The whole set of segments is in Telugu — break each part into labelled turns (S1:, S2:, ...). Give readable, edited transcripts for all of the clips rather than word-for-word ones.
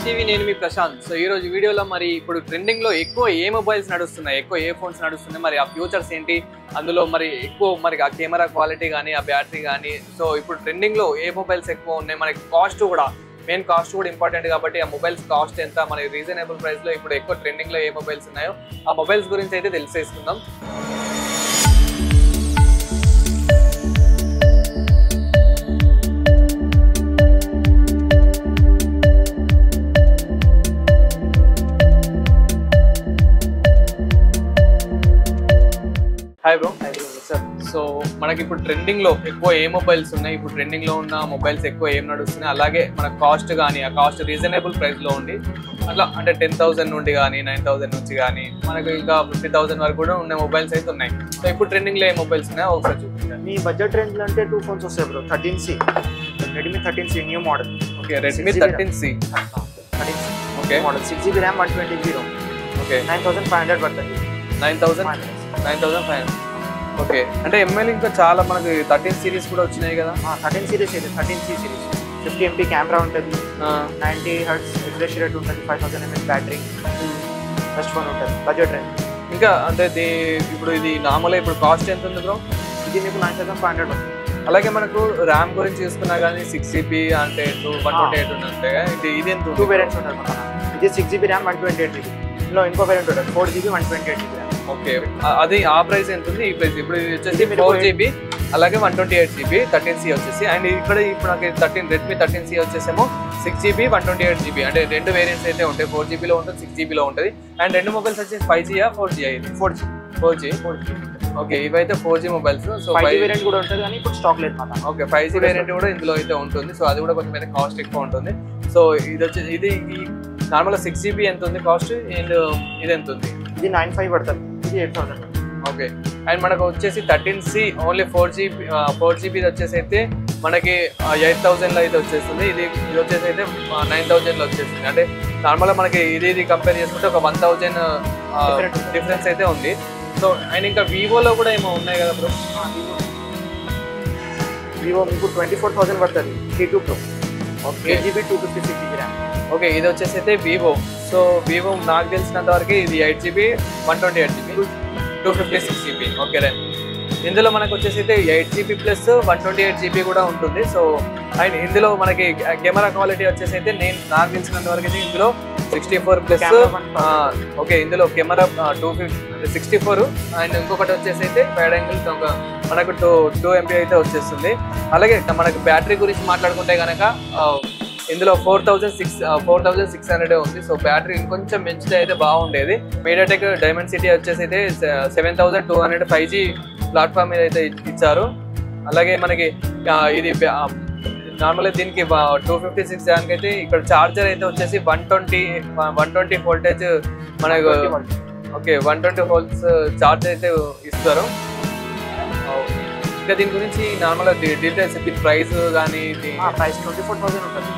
S1: టీవీ నేను మీ ప్రశాంత్. సో ఈ రోజు వీడియోలో మరి ఇప్పుడు ట్రెండింగ్ లో ఎక్కువ ఏ మొబైల్స్ నడుస్తున్నాయి, ఎక్కువ ఏ ఫోన్స్ నడుస్తున్నాయి, మరి ఆ ఫ్యూచర్స్ ఏంటి, అందులో మరి ఎక్కువ మరి ఆ కెమెరా క్వాలిటీ కానీ ఆ బ్యాటరీ కానీ, సో ఇప్పుడు ట్రెండింగ్ లో ఏ మొబైల్స్ ఎక్కువ ఉన్నాయి, మనకి కాస్ట్ కూడా మెయిన్ కాస్ట్ కూడా ఇంపార్టెంట్ కాబట్టి ఆ మొబైల్స్ కాస్ట్ ఎంత, మనకి రీజనబుల్ ప్రైస్ లో ఇప్పుడు ఎక్కువ ట్రెండింగ్ లో ఏ మొబైల్స్ ఉన్నాయో ఆ మొబైల్స్ గురించి అయితే తెలిసేసుకుందాం. Hi bro.
S2: సార్,
S1: సో మనకి ఇప్పుడు ట్రెండింగ్ లో ఎక్కువ ఏ మొబైల్స్ ఉన్నాయి, ఇప్పుడు ట్రెండింగ్ లో ఉన్న మొబైల్స్ ఎక్కువ ఏం నడుస్తున్నాయి, అలాగే మన కాస్ట్ కానీ ఆ కాస్ట్ రీజనబుల్ ప్రైస్ లో ఉండి అట్లా అంటే 10,000 నుండి కానీ 9,000 నుంచి కానీ మనకు ఇంకా 50,000 వరకు కూడా ఉన్న మొబైల్స్ అయితే ఉన్నాయి. సో ఇప్పుడు ట్రెండింగ్ లో ఏ మొబైల్స్ ఉన్నాయో ఒకసారి చూపించాను.
S2: మీ బడ్జెట్ రేంజ్ లో అంటే 2 ఫోన్స్ వస్తాయి bro. 13C, Redmi 13C new model.
S1: Okay, Redmi 13C.
S2: 13C
S1: okay
S2: model 6GB RAM 128GB.
S1: Okay,
S2: 9,500 పడుతుంది.
S1: 9,500. ఓకే, అంటే ఎంఎల్ ఇంకా చాలా మనకి 13 సిరీస్ కూడా వచ్చినాయి కదా.
S2: 13 సిరీస్ ఇది 13C సిరీస్. 50 MP కెమెరా ఉంటుంది, 90 Hz రిఫ్రెష్ రేట్ ఉంటుంది, 5000 mAh బ్యాటరీ. ఫస్ట్ ఫోన్ ఉంటుంది బడ్జెట్ రేంజ్.
S1: ఇంకా అంటే ఇప్పుడు ఇది నార్మల్ ఇప్పుడు కాస్ట్ ఎంత ఉంది బ్రో?
S2: ఇది మీకు 9,500 వస్తుంది.
S1: అలాగే మనకు ర్యామ్ గురించి చూసుకున్నా కానీ 6GB అంటే 128 ఉంటే ఇది ఎంత?
S2: 2 వేరియంట్స్ ఉంటుంది మన. ఇది 6GB ర్యామ్ 128GB. ఇందులో ఇంకో వేరియంట్ ఉంటుంది 4GB 128GB ర్యామ్.
S1: ఓకే, అది ఆ ప్రైస్ ఎంత ఉంది? ఈ ప్రైస్ ఇప్పుడు వచ్చేసి 4GB అలాగే 128GB 13C వచ్చేసి, అండ్ ఇక్కడ ఇప్పుడు నాకు రెడ్మీ 13C వచ్చేసేమో 6GB 128GB అంటే రెండు వేరియంట్స్ అయితే ఉంటాయి. 4GBలో ఉంటుంది, 6GBలో ఉంటుంది. అండ్ రెండు మొబైల్స్ వచ్చేసి 5G 4G? ఇది 4G. ఓకే, ఇవైతే 4G mobiles. So
S2: 5G variant కూడా ఉంటుంది కానీ ఇప్పుడు స్టాక్ లేదు మాట.
S1: ఓకే, 5G వేరియంట్ కూడా ఇందులో అయితే ఉంటుంది. సో అది కూడా కొంచెం అయితే కాస్ట్ ఎక్కువ ఉంటుంది. సో ఇది వచ్చేసి ఇది నార్మల్గా 6GB ఎంత ఉంది కాస్ట్, అండ్ ఇది ఎంత ఉంది?
S2: ఇది 9,500 పడుతుంది. ఇది 8,000.
S1: ఓకే, అండ్ మనకు వచ్చేసి 13C ఓన్లీ 4GB వచ్చేసి అయితే మనకి 8,000లో అయితే వచ్చేస్తుంది. ఇది వచ్చేసి అయితే 9,000లో వచ్చేస్తుంది. అంటే నార్మల్గా మనకి ఇది కంపేర్ చేసుకుంటే ఒక 1,000 డిఫరెన్స్ అయితే ఉంది. సో అండ్ ఇంకా వివోలో కూడా ఏమో ఉన్నాయి కదా బ్రో?
S2: వివో మీకు 24,000 పడుతుంది. T2 Pro.
S1: Okay,
S2: 8GB 256GB RAM.
S1: Okay, ఇది వచ్చేసి అయితే వివో. సో వివో నాకు తెలిసినంత వరకు ఇది 8GB 128GB 256GB. Okay right. ఇందులో మనకు వచ్చేసి అయితే 8GB ప్లస్ 128GB కూడా ఉంటుంది. సో అండ్ ఇందులో మనకి కెమెరా క్వాలిటీ వచ్చేసి అయితే నాకు తెలిసినంత వరకు అయితే ఇందులో 64 ప్లస్. ఓకే, ఇందులో కెమెరా 264 అండ్ ఇంకొకటి వచ్చేసి అయితే వైడ్ యాంగిల్ మనకు 2 MP అయితే వచ్చేస్తుంది. అలాగే మనకు బ్యాటరీ గురించి మాట్లాడుకుంటే కనుక ఇందులో 4,600 ఉంది. సో బ్యాటరీ ఇంకొంచెం పెంచితే అయితే బాగుండేది. మీడియాటెక్ డైమెన్సిటీ వచ్చేసి అయితే 7,200 5G ప్లాట్ఫామ్ మీద అయితే ఇచ్చారు. అలాగే మనకి ఇది నార్మల్గా దీనికి 256 దానికి అయితే ఇక్కడ చార్జర్ అయితే వచ్చేసి 120 వోల్టేజ్ మనకు. ఓకే, 120 వోల్ట్స్ చార్జర్ అయితే ఇస్తారు. ఇంకా దీని గురించి నార్మల్గా డీటెయిల్స్ ప్రైస్ కానీ
S2: ప్రైస్ 24,000 ఉంటుంది.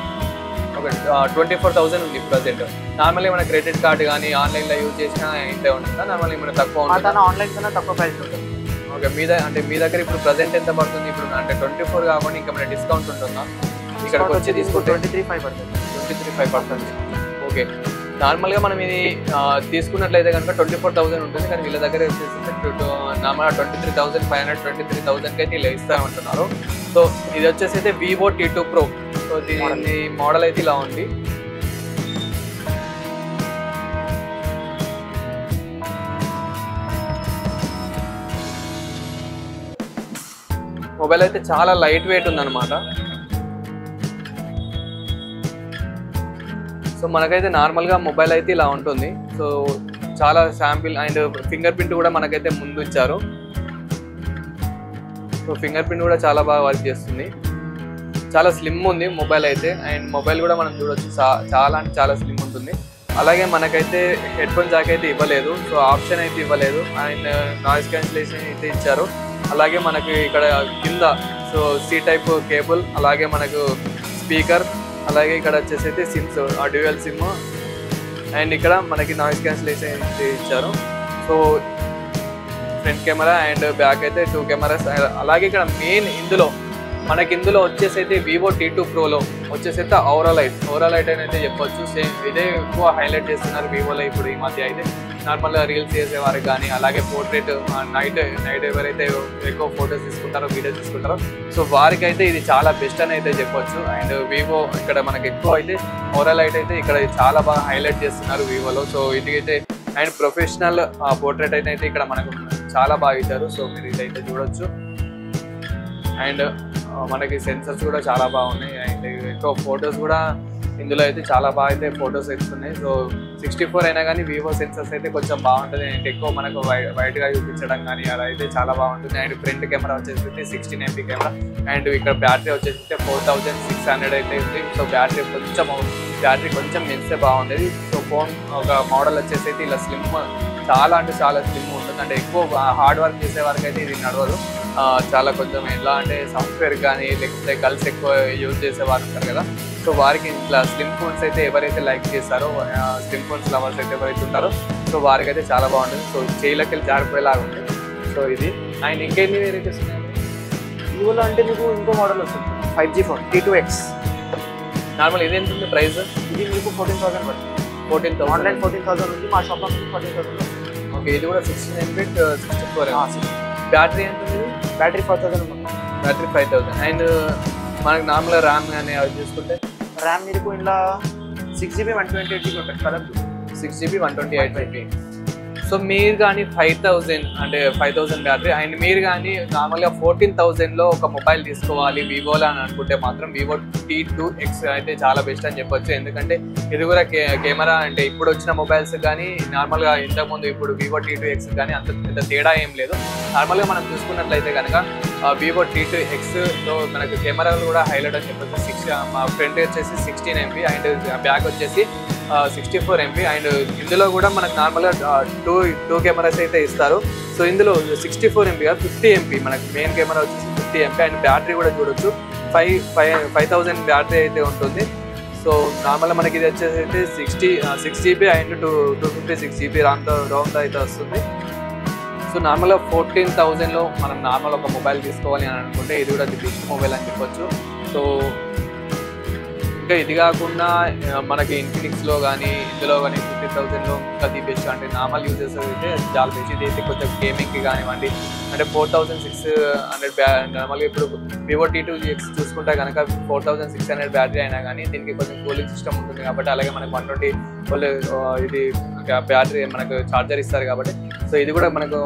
S1: ఓకే, 24,000 ఉంది ప్రజెంట్. నార్మల్లీ మన క్రెడిట్ కార్డు కానీ ఆన్లైన్లో యూజ్ చేసినా ఇంతే ఉంటుందా? నార్మల్లీ మన తక్కువ ఉంటుంది,
S2: ఆన్లైన్ కన్నా తక్కువ ప్రైస్ ఉంటుంది.
S1: ఓకే, మీ దగ్గర ఇప్పుడు ప్రజెంట్ ఎంత పడుతుంది? ఇప్పుడు అంటే 24 కాకుండా ఇంకా మన డిస్కౌంట్ ఉంటుందా? ఇక్కడికి వచ్చి తీసుకుంటే
S2: 23,500 పడుతుంది.
S1: 23,500. ఓకే, నార్మల్గా మనం ఇది తీసుకున్నట్లయితే కనుక 24,000 ఉంటుంది. కానీ వీళ్ళ దగ్గర వచ్చేసి నార్మల్గా 23,500 23,000కి అయితే ఇలా ఇస్తూ ఉంటున్నారు. సో ఇది వచ్చేసి అయితే వివో T2 Pro. సో దీని మోడల్ అయితే ఇలా ఉంది. మొబైల్ అయితే చాలా లైట్ వెయిట్ ఉందన్నమాట. సో మనకైతే నార్మల్గా మొబైల్ అయితే ఇలా ఉంటుంది. సో చాలా శాంపిల్ అండ్ ఫింగర్ ప్రింట్ కూడా మనకైతే ముందు ఇచ్చారు. సో ఫింగర్ ప్రింట్ కూడా చాలా బాగా వర్క్ చేస్తుంది. చాలా స్లిమ్ ఉంది మొబైల్ అయితే. అండ్ మొబైల్ కూడా మనం చూడొచ్చు, చాలా అంటే చాలా స్లిమ్ ఉంటుంది. అలాగే మనకైతే హెడ్ ఫోన్ జాక్ అయితే ఇవ్వలేదు. సో ఆప్షన్ అయితే ఇవ్వలేదు. అండ్ నాయిస్ క్యాన్సిలేషన్ అయితే ఇచ్చారు. అలాగే మనకి ఇక్కడ కింద సో C టైప్ కేబుల్, అలాగే మనకు స్పీకర్, అలాగే ఇక్కడ వచ్చేసి అయితే సిమ్స్ డ్యూయల్ సిమ్, అండ్ ఇక్కడ మనకి నాయిస్ క్యాన్సిలేషన్ అయితే ఇచ్చారు. So front camera and back అయితే 2 కెమెరాస్. అలాగే ఇక్కడ మెయిన్ ఇందులో మనకి ఇందులో వచ్చేసి అయితే వివో T2 ప్రోలో వచ్చేసి అయితే ఔరా లైట్ అని అయితే చెప్పొచ్చు. సేమ్ ఇదే ఎక్కువ హైలైట్ చేస్తున్నారు వివోలో ఇప్పుడు ఈ మధ్య అయితే. నార్మల్గా రీల్స్ చేసేవారికి కానీ అలాగే పోర్ట్రేట్ నైట్ ఎవరైతే ఎక్కువ ఫొటోస్ తీసుకుంటారో వీడియోస్ తీసుకుంటారో సో వారికి అయితే ఇది చాలా బెస్ట్ అని అయితే చెప్పొచ్చు. అండ్ వివో ఇక్కడ మనకి ఎక్కువ అయితే ఔరా లైట్ అయితే ఇక్కడ చాలా బాగా హైలైట్ చేస్తున్నారు వివోలో. సో ఇది అయితే అండ్ ప్రొఫెషనల్ పోర్ట్రేట్ అయితే ఇక్కడ మనకు చాలా బాగా ఇచ్చారు. సో మీరు ఇదైతే చూడొచ్చు. అండ్ మనకి సెన్సర్స్ కూడా చాలా బాగున్నాయి. అండ్ ఎక్కువ ఫొటోస్ కూడా ఇందులో అయితే చాలా బాగా అయితే ఫొటోస్ ఇస్తున్నాయి. సో 64 అయినా కానీ వివో సెన్సర్స్ అయితే కొంచెం బాగుంటుంది. అండ్ ఎక్కువ మనకు వైట్గా చూపించడం కానీ అలా అయితే చాలా బాగుంటుంది. అండ్ ఫ్రంట్ కెమెరా వచ్చేసి 16 MP కెమెరా. అండ్ ఇక్కడ బ్యాటరీ వచ్చేసి 4600 అయితే ఉంది. సో బ్యాటరీ కొంచెం మెన్సే బాగుండేది. సో ఫోన్ ఒక మోడల్ వచ్చేసి అయితే ఇలా స్లిమ్, చాలా అంటే చాలా స్లిమ్ ఉంటుంది. అంటే ఎక్కువ హార్డ్ వర్క్ చేసే వరకు అయితే ఇది నడవదు. చాలా కొంచెం ఎలా అంటే సాఫ్ట్వేర్ కానీ లేకపోతే గర్ల్స్ ఎక్కువ యూజ్ చేసే వారు ఉంటారు కదా, సో వారికి ఇట్లా స్లిమ్ ఫోన్స్ అయితే ఎవరైతే లైక్ చేస్తారో, స్లిమ్ ఫోన్స్ లవర్స్ అయితే ఎవరైతే ఉంటారో సో వారికి అయితే చాలా బాగుంటుంది. సో చేయిలోకి వెళ్ళి జారిపోయేలాగా ఉంటుంది. సో ఇది అండ్ ఇంకేంటి వెరైటీస్ ఉన్నాయి
S2: వివోలో అంటే మీకు ఇంకో మోడల్ వస్తుంది 5G ఫోన్ T2X.
S1: నార్మల్ ఇది ఎంత ఉంది ప్రైస్?
S2: ఇది మీకు 14,000 పడుతుంది.
S1: 14,000
S2: ఆన్లైన్ 14,000 ఉంది, మా షాప్లో 14,000.
S1: ఓకే, ఇది కూడా 16 MB 64. బ్యాటరీ ఎంత ఉంది?
S2: బ్యాటరీ 4,000 ఉంది.
S1: బ్యాటరీ 5,000. అండ్ మనకు నార్మల్గా ర్యామ్ కానీ అవి చూసుకుంటే
S2: ర్యామ్ మీకు ఇలా 6GB 128GB ఉంటుంది కలర్
S1: 6GB 128GB. సో మీరు కానీ 5,000 అంటే 5,000 బ్యాటరీ అండ్ మీరు కానీ నార్మల్గా 14,000లో ఒక మొబైల్ తీసుకోవాలి వివోలో అని అనుకుంటే మాత్రం వివో T2X అయితే చాలా బెస్ట్ అని చెప్పొచ్చు. ఎందుకంటే ఇది కూడా కెమెరా అంటే ఇప్పుడు వచ్చిన మొబైల్స్ కానీ నార్మల్గా ఇంతకుముందు ఇప్పుడు వివో T2X కానీ అంత పెద్ద తేడా ఏం లేదు. నార్మల్గా మనం చూసుకున్నట్లయితే కనుక వివో T2Xలో మనకు కెమెరాలు కూడా హైలైట్ అని చెప్పొచ్చు. ఫ్రంట్ వచ్చేసి 16 MB అండ్ బ్యాక్ వచ్చేసి 64 MB. అండ్ ఇందులో కూడా మనకు నార్మల్గా టూ కెమెరాస్ అయితే ఇస్తారు. సో ఇందులో 64 MB 50 MB మనకు మెయిన్ కెమెరా వచ్చేసి 50 MB. అండ్ బ్యాటరీ కూడా చూడొచ్చు 5,000 బ్యాటరీ అయితే ఉంటుంది. సో నార్మల్గా మనకి ఇది వచ్చేసి అయితే 6GB అండ్ 256GB రౌండ్ అయితే వస్తుంది. సో నార్మల్గా 14,000లో మనం నార్మల్ ఒక మొబైల్ తీసుకోవాలి అని అనుకుంటే ఇది కూడా ది బెస్ట్ మొబైల్ అని చెప్పొచ్చు. సో ఇంకా ఇది కాకుండా మనకి ఇన్ఫినిక్స్లో కానీ ఇందులో కానీ 50,000లో ఇంకా ది బెస్ట్ అంటే నార్మల్ యూజెస్ అయితే చాలా బెస్ట్. ఇది అయితే కొంచెం గేమింగ్కి కానివ్వండి అంటే 4,600 నార్మల్గా ఇప్పుడు వివో T2X చూసుకుంటే కనుక 4,600 బ్యాటరీ అయినా కానీ దీనికి కొంచెం కూలింగ్ సిస్టమ్ ఉంటుంది కాబట్టి, అలాగే మనకు 120 ఇది బ్యాటరీ మనకు ఛార్జర్ ఇస్తారు కాబట్టి సో ఇది కూడా మనకు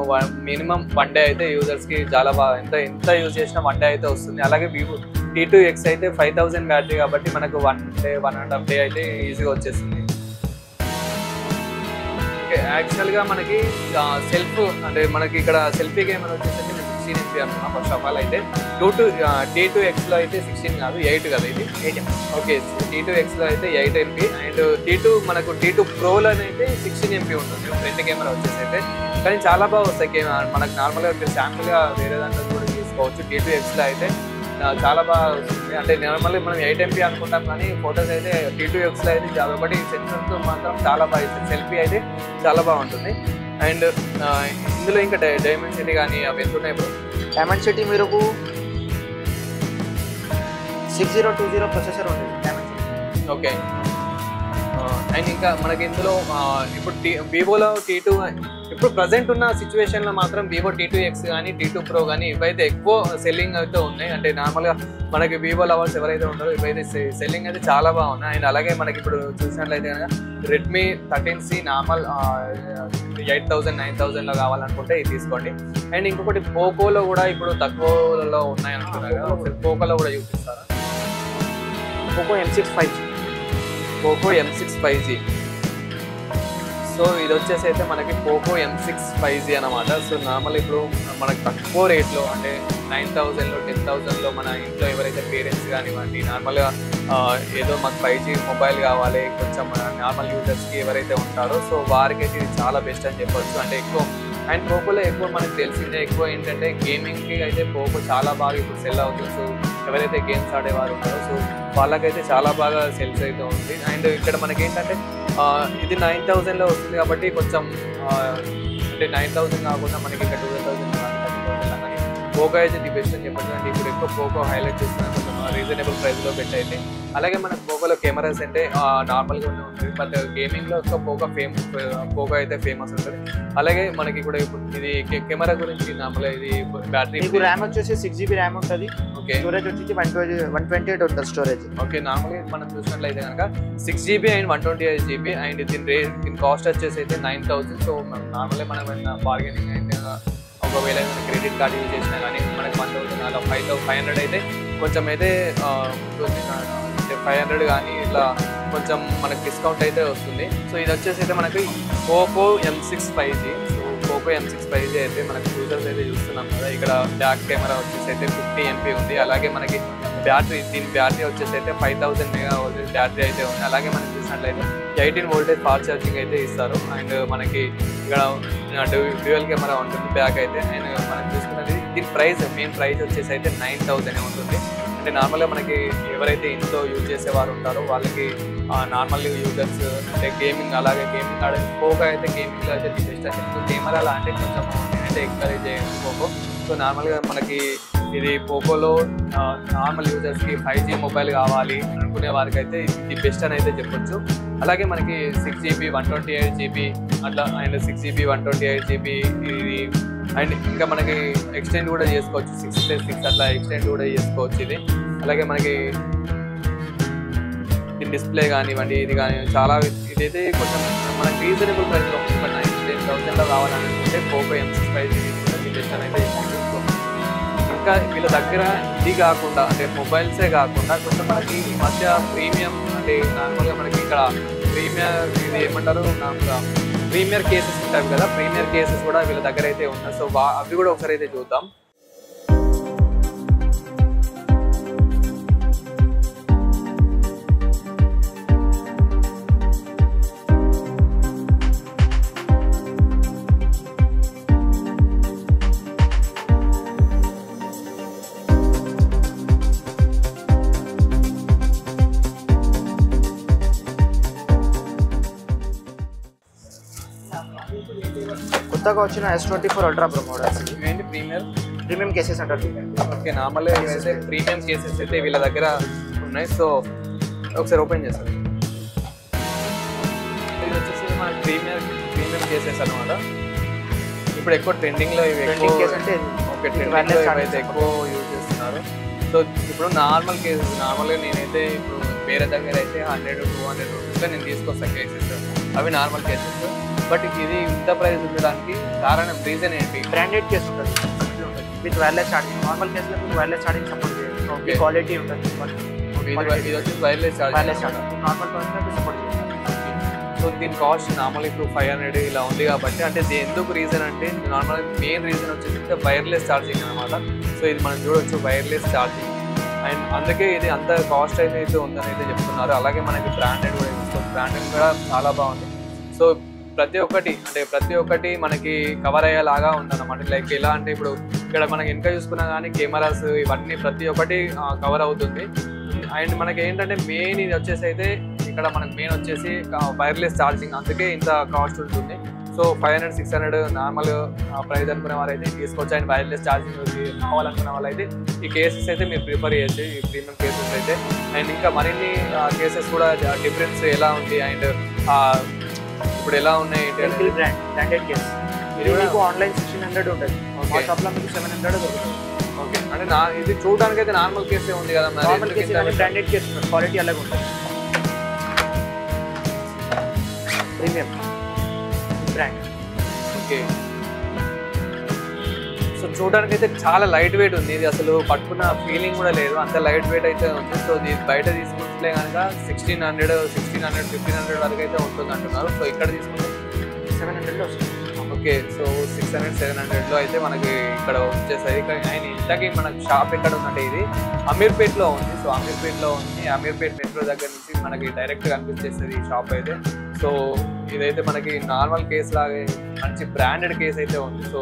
S1: మినిమం 1 డే అయితే యూజర్స్కి చాలా బాగా ఎంత యూజ్ చేసినా 1 డే అయితే వస్తుంది. అలాగే వివో T2X అయితే 5,000 బ్యాటరీ కాబట్టి మనకు 1 డే 1.5 డే అయితే ఈజీగా వచ్చేస్తుంది. యాక్చువల్గా మనకి సెల్ఫ్ అంటే మనకి ఇక్కడ సెల్ఫీ కెమెరా వచ్చేసి 16 MB అనుకున్నాం ఫస్ట్ ఆఫ్ ఆల్. అయితే T2Xలో అయితే 16 కాదు 8 కదా, ఇది 8 MB. ఓకే, T2Xలో అయితే 8 MB అండ్ మనకు T2 ప్రోలో అయితే 16 MB ఉంటుంది ఫ్రంట్ కెమెరా వచ్చేసి అయితే. కానీ చాలా బాగా వస్తాయి మనకు నార్మల్గా శాంపుల్గా వేరే దాంట్లో కూడా తీసుకోవచ్చు. T2Xలో అయితే చాలా బాగా వస్తుంది. అంటే నార్మల్గా మనం 8 MB అనుకుంటాం కానీ ఫొటోస్ అయితే T2Xలో అయితే చాలా ఒకటి సెన్సర్తో మాత్రం చాలా బాగా ఇస్తుంది. సెల్ఫీ అయితే చాలా బాగుంటుంది. అండ్ ఇందులో ఇంకా డైమెన్సిటీ కానీ అవి ఎంత ఉన్నాయి ఇప్పుడు?
S2: డైమెన్సిటీ మీరు 6020 ప్రొసెసర్ ఉంది డైమెన్సిటీ.
S1: ఓకే, అండ్ ఇంకా మనకి ఇందులో ఇప్పుడు వివోలో T2 ఇప్పుడు ప్రజెంట్ ఉన్న సిచ్యువేషన్లో మాత్రం వివో T2X కానీ T2 Pro కానీ ఇవైతే ఎక్కువ సెల్లింగ్ అయితే ఉన్నాయి. అంటే నార్మల్గా మనకి వివో లవర్స్ ఎవరైతే ఉంటారో ఇవైతే సెల్లింగ్ అయితే చాలా బాగున్నాయి. అండ్ అలాగే మనకి ఇప్పుడు చూసినట్లయితే కనుక రెడ్మీ 13C నార్మల్ 8,000 9,000లో కావాలనుకుంటే ఇది తీసుకోండి. అండ్ ఇంకొకటి పోకోలో కూడా ఇప్పుడు తక్కువలో ఉన్నాయి అనుకున్నారు కదా, ఒకసారి పోకోలో కూడా చూపిస్తారా?
S2: Poco M6 5G.
S1: Poco M6 5G. So ఇది వచ్చేసి అయితే మనకి పోకో M6 5G అనమాట. సో నార్మల్ ఇప్పుడు మనకు తక్కువ రేట్లో అంటే 9,000లో 10,000లో మన ఇంట్లో ఎవరైతే పేరెంట్స్ కానివ్వండి నార్మల్గా ఏదో మాకు 5G మొబైల్ కావాలి కొంచెం నార్మల్ యూజర్స్కి ఎవరైతే ఉంటారో సో వారికైతే ఇది చాలా బెస్ట్ అని చెప్పొచ్చు. అంటే ఎక్కువ అండ్ పోకోలో ఎక్కువ మనకు తెలిసిందే ఎక్కువ ఏంటంటే గేమింగ్కి అయితే పోకో చాలా బాగా ఇప్పుడు సెల్ అవుతుంది. సో ఎవరైతే గేమ్స్ ఆడేవారు ఉంటారో సో వాళ్ళకైతే చాలా బాగా సెల్స్ అయితే ఉంది. అండ్ ఇక్కడ మనకి ఏంటంటే ఇది 9,000లో వస్తుంది కాబట్టి కొంచెం అంటే 9,000 కాకుండా మనకి ఇంకా 12,000 కానీ పోకో అయితే ది బెస్ట్ అని చెప్పచ్చు. అంటే ఇప్పుడు ఎక్కువ పోకో హైలైట్ చేస్తున్నారు రీజనబుల్ ప్రైస్లో పెట్టి అయితే. అలాగే మనకు పోకోలో కెమెరాస్ అంటే నార్మల్గానే ఉంటుంది, బట్ గేమింగ్లో ఒక పోకో అయితే ఫేమస్ ఉంటుంది. అలాగే మనకి కూడా ఇప్పుడు ఇది కెమెరా గురించి నార్మల్గా ఇది బ్యాటరీ
S2: ర్యామ్ వచ్చేసి 6GB ర్యామ్ ఉంటుంది.
S1: ఓకే,
S2: స్టోరేజ్ వచ్చేసి 128 ఉంటుంది స్టోరేజ్.
S1: ఓకే, నార్మల్గా మనం చూసినట్లయితే కనుక 6GB అండ్ 128GB అండ్ దీని కాస్ట్ వచ్చేసి అయితే 9000. సో నార్మల్గా మనం బార్గెనింగ్ అయితే ఒకవేళ క్రెడిట్ కార్డ్ యూజ్ చేసినా కానీ మనకి 1000 అలా 500 అయితే కొంచెం అయితే 500 కానీ ఇట్లా కొంచెం మనకి డిస్కౌంట్ అయితే వస్తుంది. సో ఇది వచ్చేసి అయితే మనకి Poco M6 5G. So Poco M6 5G అయితే మనకి యూజర్స్ అయితే చూస్తున్నాం కదా. ఇక్కడ బ్యాక్ కెమెరా వచ్చేసి అయితే 50 MP ఉంది. అలాగే మనకి దీని బ్యాటరీ వచ్చేసి అయితే 5000 mAh బ్యాటరీ అయితే ఉంది. అలాగే మనం చూసినట్లయితే 18 వోల్టేజ్ ఫాస్ట్ ఛార్జింగ్ అయితే ఇస్తారు. అండ్ మనకి ఇక్కడ డ్యూయల్ కెమెరా ఉంటుంది బ్యాక్ అయితే. అండ్ మనం చూసుకున్నది దీని మెయిన్ ప్రైస్ వచ్చేసి అయితే 9000 ఉంటుంది. అంటే నార్మల్గా మనకి ఎవరైతే ఇంట్లో యూజ్ చేసేవారు ఉంటారో వాళ్ళకి నార్మల్ యూజర్స్ అంటే గేమింగ్, అలాగే గేమింగ్ ఆడే పోకో అయితే గేమింగ్లో అయితే బెస్ట్ అని చెప్తాను. కెమెరాలో అంటే కొంచెం నేనైతే ఎంకరేజ్ చేయను పోకో. సో నార్మల్గా మనకి ఇది పోకోలో నార్మల్ యూజర్స్కి 5G మొబైల్ కావాలి అనుకునే వారికి అయితే ఇది బెస్ట్ అని అయితే చెప్పొచ్చు. అలాగే మనకి 6GB 128GB అట్లా అండ్ 6GB 128GB ఇది అండ్ ఇంకా మనకి ఎక్స్టెండ్ కూడా చేసుకోవచ్చు, 6+6 అట్లా ఎక్స్టెండ్ కూడా చేసుకోవచ్చు ఇది. అలాగే మనకి డిస్ప్లే కానివ్వండి ఇది కానీ చాలా ఇదైతే కొంచెం మనకి రీజనబుల్ ప్రైస్లో ఉంటుంది. బట్ 9000 కావాలనుకుంటే పోకో M6 5G తీసుకుంటే బెస్ట్ అని అయితే చెప్పుకోవచ్చు. ఇంకా వీళ్ళ దగ్గర ఇది కాకుండా అంటే మొబైల్సే కాకుండా కొంచెం మనకి ఈ మధ్య ప్రీమియం అంటే నార్మల్గా మనకి ఇక్కడ ఇది ఏమంటారు నార్మల్గా ప్రీమియర్ కేసెస్ ఉంటాయి కదా, ప్రీమియర్ కేసెస్ కూడా వీళ్ళ దగ్గర అయితే ఉన్నాయి. సో అవి కూడా ఒకసారి అయితే చూద్దాం.
S2: కొత్తగా వచ్చిన S24 Ultra Pro మోడల్స్
S1: ఇవేంటి
S2: ప్రీమియం కేసెస్ అంటారు.
S1: ఓకే, నార్మల్గా అయితే ప్రీమియం కేసెస్ అయితే వీళ్ళ దగ్గర ఉన్నాయి. సో ఒకసారి ఓపెన్ చేస్తాను. ఇది వచ్చేసి మన ప్రీమియం కేసెస్ అనమాట. ఇప్పుడు ఎక్కువ ట్రెండింగ్లో ఇవి అయితే ఎక్కువ యూజ్ చేస్తున్నారు. సో ఇప్పుడు నార్మల్గా నేనైతే ఇప్పుడు వేరే దగ్గర అయితే 100-200 రూపీస్లో నేను తీసుకొస్తాను కేసెస్, అవి నార్మల్ కేసెస్. బట్ ఇది ఇంత ప్రైస్ ఉండడానికి కారణం రీజన్ ఏంటి?
S2: బ్రాండెడ్ కేస్ ఉంటుంది విత్ వైర్లెస్ ఛార్జింగ్. నార్మల్ కేసులో మీకు వైర్లెస్ ఛార్జింగ్ సపోర్ట్ చేయాలి, క్వాలిటీ ఉంటుంది.
S1: ఇది వచ్చి wireless charging
S2: normal person support చేయాలి.
S1: సో దీని కాస్ట్ నార్మల్ ఇప్పుడు 500 ఇలా ఉంది కాబట్టి అంటే ఎందుకు రీజన్ అంటే నార్మల్ మెయిన్ రీజన్ వచ్చేసి వైర్లెస్ ఛార్జింగ్ అనమాట. సో ఇది మనం చూడవచ్చు వైర్లెస్ ఛార్జింగ్ అండ్ అందుకే ఇది అంత కాస్ట్ అయితే ఉందని అయితే చెప్తున్నారు. అలాగే మనకి బ్రాండెడ్ కూడా చూసుకోవచ్చు, బ్రాండెడ్ కూడా చాలా బాగుంది. సో ప్రతి ఒక్కటి మనకి కవర్ అయ్యేలాగా ఉందన్నమాట. లైక్ ఎలా అంటే ఇప్పుడు ఇక్కడ మనకి వెనక చూసుకున్నా కానీ కెమెరాస్ ఇవన్నీ ప్రతి ఒక్కటి కవర్ అవుతుంది. అండ్ మనకి ఏంటంటే మెయిన్ ఇది వచ్చేసి అయితే ఇక్కడ మనకి మెయిన్ వచ్చేసి వైర్లెస్ ఛార్జింగ్, అందుకే ఇంత కాస్ట్ ఉంటుంది. సో 500-600 నార్మల్ ప్రైస్ అనుకునే వాళ్ళైతే తీసుకోవచ్చు. అండ్ వైర్లెస్ ఛార్జింగ్ కావాలనుకునే వాళ్ళైతే ఈ కేసెస్ అయితే మీరు ప్రిఫర్ చేయొచ్చు, ఈ ప్రీమియం కేసెస్ అయితే. అండ్ ఇంకా మరిన్ని కేసెస్ కూడా డిఫరెన్స్ ఎలా ఉంది అండ్ ఇప్పుడు ఎలా ఉన్నాయి
S2: బ్రాండెడ్ కేస్. ఇది మీకు ఆన్లైన్ 1600 ఉంటుంది, మా షాప్లో మీకు 700 దొరుకుతుంది.
S1: ఓకే, అంటే ఇది చూడడానికి అయితే నార్మల్ కేసే ఉంది కదా.
S2: Normal case branded case quality అలాగే ఉంటుంది. Premium brand.
S1: ఓకే, సో చూడడానికి అయితే చాలా లైట్ వెయిట్ ఉంది. ఇది అసలు పట్టుకున్న ఫీలింగ్ కూడా లేదు, అంత లైట్ వెయిట్ అయితే ఉంది. సో ఇది బయట తీసుకుంటే కనుక 1600-1500 వరకు అయితే ఉంటుంది అంటున్నారు. సో ఇక్కడ తీసుకుంటే
S2: 700లో వస్తుంది.
S1: ఓకే, సో 600-700లో అయితే మనకి ఇక్కడ వచ్చేసాయి. ఆయన ఇంతకీ మనకి షాప్ ఎక్కడ ఉందంటే ఇది అమీర్పేట్లో ఉంది. సో అమీర్పేట్లో ఉంది, అమీర్పేట్ మెట్రో దగ్గర నుంచి మనకి డైరెక్ట్ కనిపించేస్తుంది ఈ షాప్ అయితే. సో ఇదైతే మనకి నార్మల్ కేస్ లాగే మంచి బ్రాండెడ్ కేస్ అయితే ఉంది. సో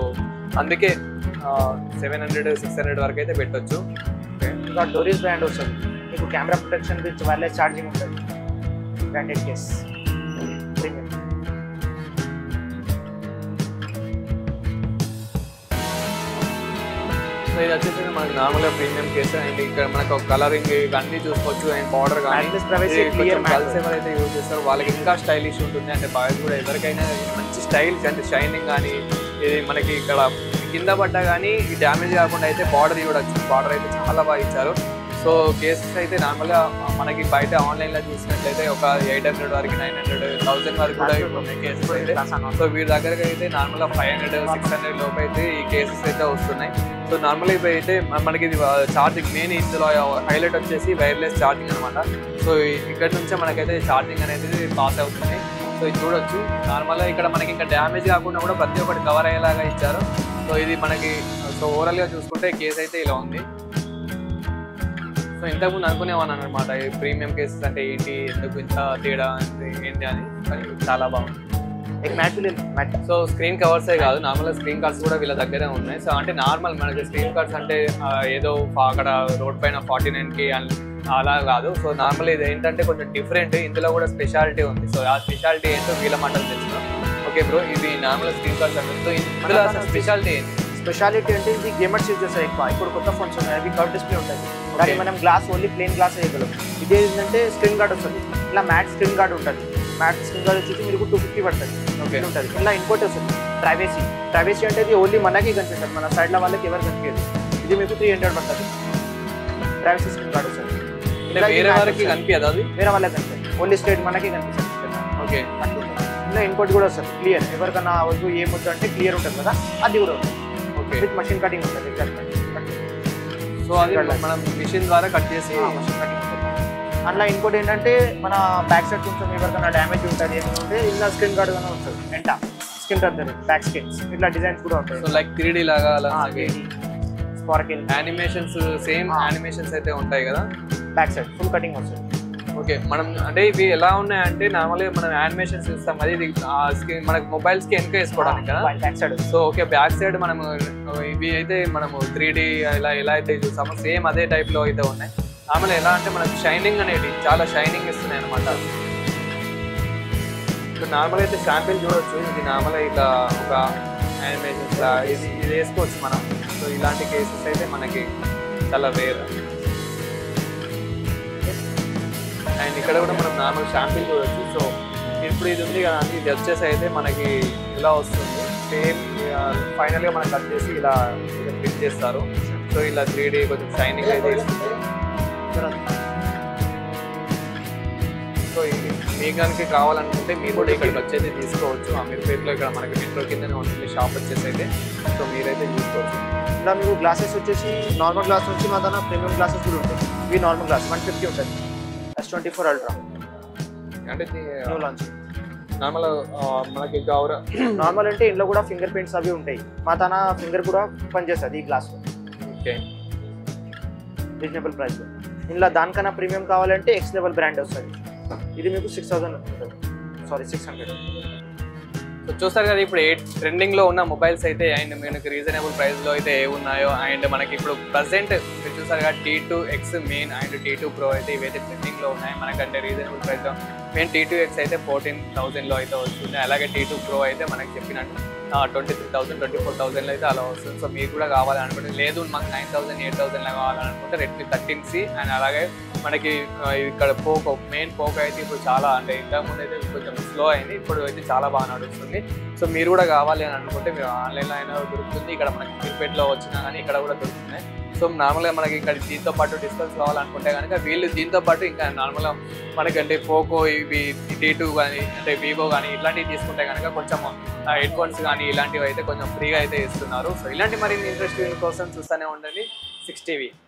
S1: అందుకే 700-600 వరకు అయితే పెట్టొచ్చు.
S2: ఇంకా డోరీస్ బ్రాండ్ వస్తుంది, మీకు camera protection with wireless charging ఉంటుంది. Branded case premium.
S1: సో ఇది వచ్చేసి మనకి నార్మల్గా ప్రీమియం కేసు అండ్ ఇక్కడ మనకు కలరింగ్ ఇవన్నీ చూసుకోవచ్చు అండ్ బార్డర్ కానీ గర్ల్స్ ఎవరైతే యూజ్ చేస్తారో వాళ్ళకి ఇంకా స్టైలిష్ ఉంటుంది. అంటే బాయ్స్ కూడా ఎవరికైనా మంచి స్టైల్ అంటే షైనింగ్ కానీ ఇది మనకి ఇక్కడ కింద పడ్డా కానీ ఈ డ్యామేజ్ కాకుండా అయితే బార్డర్ చూడొచ్చు. బార్డర్ అయితే చాలా బాగా ఇచ్చారు. సో కేసెస్ అయితే నార్మల్గా మనకి బయట ఆన్లైన్లో చూసినట్లయితే ఒక 800 వరకు 900 1000 వరకు కూడా ఉన్నాయి కేసెస్ అయితే. సో వీరి దగ్గరకి అయితే నార్మల్గా 500 600 లోపు అయితే ఈ కేసెస్ అయితే వస్తున్నాయి. సో నార్మల్గా ఇవి అయితే మనకి ఇది ఛార్జింగ్ మెయిన్ ఇందులో హైలైట్ వచ్చేసి వైర్లెస్ ఛార్జింగ్ అనమాట. సో ఇక్కడ నుంచే మనకైతే ఛార్జింగ్ అనేది పాస్ అవుతుంది. సో ఇది చూడొచ్చు. నార్మల్గా ఇక్కడ మనకి ఇంకా డ్యామేజ్ కాకుండా కూడా ప్రతి ఒక్కటి కవర్ అయ్యేలాగా ఇచ్చారు. సో ఇది మనకి సో ఓవరాల్గా చూసుకుంటే కేసు అయితే ఇలా ఉంది. సో ఇంతకుముందు అనుకునేవాను అనమాట ఈ ప్రీమియం కేసెస్ అంటే ఏంటి, ఎందుకు ఇంత తేడా ఏంటి అని, కానీ చాలా బాగుంది. సో స్క్రీన్ కవర్సే కాదు, నార్మల్గా స్క్రీన్ కార్డ్స్ కూడా వీళ్ళ దగ్గరే ఉన్నాయి. సో అంటే నార్మల్ మనకి స్క్రీన్ కార్డ్స్ అంటే ఏదో అక్కడ రోడ్ పైన 49కి అలా కాదు. సో నార్మల్ ఇది ఏంటంటే కొంచెం డిఫరెంట్, ఇందులో కూడా స్పెషాలిటీ ఉంది. సో ఆ స్పెషాలిటీ ఏంటో వీళ్ళ మాటలు తెలుసు. ఓకే బ్రో, ఇది నార్మల్ స్క్రీన్ కార్డ్స్ అంటే సో ఇందులో అసలు స్పెషాలిటీ ఏంటి?
S2: స్పెషాలిటీ అంటే ఇది గేమర్స్ యూజ్ చేస్తారు ఎక్కువ. ఇప్పుడు కొత్త ఫోన్స్ ఉన్నాయి, అవి కర్వ్ డిస్ప్లే ఉంటుంది, కానీ మనం గ్లాస్ ఓన్లీ ప్లెయిన్ గ్లాస్ వేయగలం. ఇది ఏంటంటే స్క్రీన్ గార్డ్ వస్తుంది, ఇలా మ్యాట్ స్క్రీన్ గార్డ్ ఉంటుంది. మ్యాట్ స్క్రీన్ గార్డ్ వచ్చేసి మీకు 250 పడుతుంది. ఓకే ఉంటుంది. ఇలా ఇంకోటి వస్తుంది ప్రైవసీ అంటే ఇది ఓన్లీ మనకి కనిపిస్తుంది, మన సైడ్లో వాళ్ళకి ఎవరు కనిపించదు. ఇది మీకు 300 పడుతుంది. ప్రైవసీ స్క్రీన్ గార్డ్ వస్తుంది.
S1: వేరే వారికి కనిపించదు, అది
S2: వేరే వాళ్ళకి కనిపిస్తుంది, ఓన్లీ స్ట్రేట్ మనకి కనిపిస్తుంది.
S1: ఓకే,
S2: ఇలా ఇంకోటి కూడా వస్తుంది క్లియర్, ఎవరికన్నా వద్దు ఏమొద్దు అంటే క్లియర్ ఉంటుంది కదా, అది కూడా ఉంటుంది. ఓకే, విత్ మషిన్ కటింగ్ ఉంటుంది.
S1: సో అది మనం మిషన్ ద్వారా కట్ చేసి
S2: మషిన్ కటింగ్ ఉంటుంది. అందులో ఇంకోటి ఏంటంటే మన బ్యాక్ సైడ్ కొంచెం ఎవరికైనా డ్యామేజ్ ఉంటుంది ఏమైనా ఉంటే ఇలా స్క్రీన్ గార్డ్ గానే ఉంటుంది. ఎంట స్కిన్ ఉంటుంది, బ్యాక్ స్కిన్ ఇట్లా డిజైన్స్ కూడా ఉంటాయి.
S1: సో లైక్ 3D లాగా అలా
S2: స్పార్కిల్
S1: యానిమేషన్స్ సేమ్ యానిమేషన్స్ అయితే ఉంటాయి కదా.
S2: బ్యాక్ సైడ్ ఫుల్ కటింగ్ వస్తుంది.
S1: ఓకే, మనం అంటే ఇవి ఎలా ఉన్నాయంటే నార్మల్గా మనం యానిమేషన్స్ చూస్తాం అది ఇది మనకి మొబైల్స్కి వెనక వేసుకోవడానికి కదా
S2: back side.
S1: So okay, back side మనము ఇవి అయితే మనము 3D ఎలా అయితే చూస్తామో సేమ్ అదే టైప్లో అయితే ఉన్నాయి. నార్మల్గా ఎలా అంటే మనకు షైనింగ్ అనేది చాలా షైనింగ్ ఇస్తున్నాయి అనమాట. సో నార్మల్గా అయితే శాంపిల్ చూడవచ్చు. ఇది నార్మల్గా ఇట్లా ఒక యానిమేషన్స్ ఇది వేసుకోవచ్చు మనం. సో ఇలాంటి కేసెస్ అయితే మనకి చాలా రేర్. అండ్ ఇక్కడ కూడా మనం నార్మల్ శాంపిల్ చూడవచ్చు. సో ఇప్పుడు ఇది ఉంది కదా, ఇది వచ్చేసి అయితే మనకి ఇలా వస్తుంది సేమ్. ఫైనల్గా మనం కట్ చేసి ఇలా ఫిట్ చేస్తారు. సో ఇలా 3D కొంచెం షైనింగ్ అయితే ఇస్తుంది. సో ఇది మీకు కనుక కావాలనుకుంటే మీరు కూడా ఇక్కడికి వచ్చేసి తీసుకోవచ్చు. అమీర్పేటలో ఇక్కడ మనకి మెట్రో కిందనే ఉంటుంది షాప్ వచ్చేసి అయితే. సో మీరైతే తీసుకోవచ్చు.
S2: ఇలా మీకు గ్లాసెస్ వచ్చేసి నార్మల్ గ్లాస్ నుంచి మా దాని ప్రీమియం గ్లాసెస్ కూడా ఉంటాయి. ఇవి నార్మల్ గ్లాస్ 150 ఉంటుంది. S24 Ultra
S1: అంటే
S2: న్యూ లాంచ్.
S1: నార్మల్ మనకి
S2: నార్మల్ అంటే ఇంట్లో కూడా ఫింగర్ ప్రింట్స్ అవి ఉంటాయి. మా తన ఫింగర్ కూడా పనిచేస్తుంది ఈ గ్లాస్.
S1: Okay,
S2: reasonable price. ఇందులో దానికన్నా ప్రీమియం కావాలంటే ఎక్స్ లెవెల్ బ్రాండ్ వస్తుంది. ఇది మీకు 6000 ఉంటుంది, సారీ 600.
S1: సో చూస్తారు కదా ఇప్పుడు ట్రెండింగ్లో ఉన్న మొబైల్స్ అయితే అండ్ మనకి రీజనబుల్ ప్రైస్లో అయితే ఏ ఉన్నాయో. అండ్ మనకి ఇప్పుడు ప్రజెంట్ మీరు చూసారు కదా T2X main and T2 Pro అయితే ఇవైతే ట్రెండింగ్లో ఉన్నాయి. మనకంటే రీజనబుల్ ప్రైస్లో మెయిన్ T2X అయితే 14,000లో అయితే వస్తుంది. అలాగే T2 Pro అయితే మనకి చెప్పినట్టు 23,000 24,000లో అయితే అలా వస్తుంది. సో మీకు కూడా కావాలనుకుంటే, లేదు మాకు 9,000 8,000లో కావాలనుకుంటే Redmi 13C అండ్ అలాగే మనకి ఇక్కడ పోకో మెయిన్ పోకో అయితే ఇప్పుడు చాలా అంటే ఇంతకుముందు అయితే కొంచెం స్లో అయింది, ఇప్పుడు అయితే చాలా బాగా నడుస్తుంది. సో మీరు కూడా కావాలి అని అనుకుంటే మీరు ఆన్లైన్లో అయినా దొరుకుతుంది, ఇక్కడ మనకి క్రికెట్లో వచ్చినా కానీ ఇక్కడ కూడా దొరుకుతున్నాయి. సో నార్మల్గా మనకి ఇక్కడ దీంతో పాటు డిస్కౌంట్స్ కావాలనుకుంటే కనుక వీళ్ళు దీంతో పాటు ఇంకా నార్మల్గా మనకంటే పోకో ఇవి T2 కానీ అంటే వివో కానీ ఇట్లాంటివి తీసుకుంటే కనుక కొంచెం హెడ్ ఫోన్స్ కానీ ఇలాంటివి అయితే కొంచెం ఫ్రీగా అయితే ఇస్తున్నారు. సో ఇలాంటి మరిన్ని ఇంట్రెస్టింగ్ కోసం చూస్తూనే ఉండండి 6TV.